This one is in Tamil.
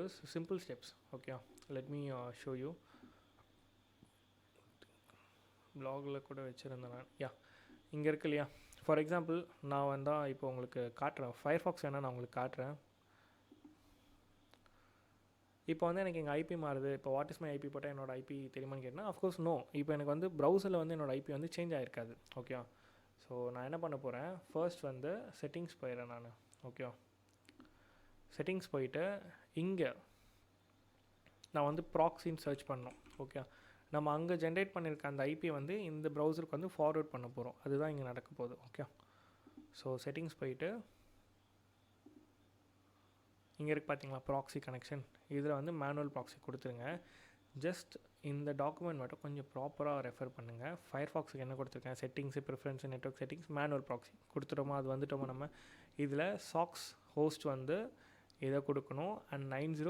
this simple steps. Okay, let me show you. ப்ளாகில் கூட வச்சுருந்தேன் நான். இங்கே இருக்கு இல்லையா, ஃபார் எக்ஸாம்பிள் நான் வந்தால் இப்போ உங்களுக்கு காட்டுறேன், ஃபயர்ஃபாக்ஸ் வேணால் நான் உங்களுக்கு காட்டுறேன். இப்போ வந்து எனக்கு எங்கள் ஐபி மாறுது. இப்போ வாட் இஸ் மை ஐபி போட்டால் என்னோட ஐபி தெரியுமான்னு கேட்டால் அஃப்கோர்ஸ் நோ. இப்போ எனக்கு வந்து ப்ரௌசரில் வந்து என்னோடய ஐபி வந்து சேஞ்ச் ஆகிருக்காது. ஓகே, ஸோ நான் என்ன பண்ண போகிறேன், ஃபர்ஸ்ட் வந்து செட்டிங்ஸ் போயிடுறேன் நான். ஓகே, செட்டிங்ஸ் போயிட்டு இங்கே நான் வந்து ப்ராக்ஸின்னு சர்ச் பண்ணோம். ஓகே, நம்ம அங்கே ஜென்ரேட் பண்ணியிருக்க அந்த ஐபி வந்து இந்த ப்ரௌசருக்கு வந்து ஃபார்வர்ட் பண்ண போகிறோம். அதுதான் இங்கே நடக்க போகுது. ஓகே, ஸோ செட்டிங்ஸ் போயிட்டு இங்கே இருக்குது பார்த்தீங்களா ப்ராக்ஸி கனெக்ஷன், இதில் வந்து மேனுவல் ப்ராக்ஸி கொடுத்துருங்க. ஜஸ்ட் இந்த டாக்குமெண்ட் மட்டும் கொஞ்சம் ப்ராப்பராக ரெஃபர் பண்ணுங்கள். ஃபயர்ஃபாக்ஸுக்கு என்ன கொடுத்துருக்கேன், settings, preference, network settings, manual proxy கொடுத்துட்டோமா, அது வந்துட்டோமா நம்ம. இதில் சாக்ஸ் ஹோஸ்ட் வந்து இதை கொடுக்கணும். அண்ட் 90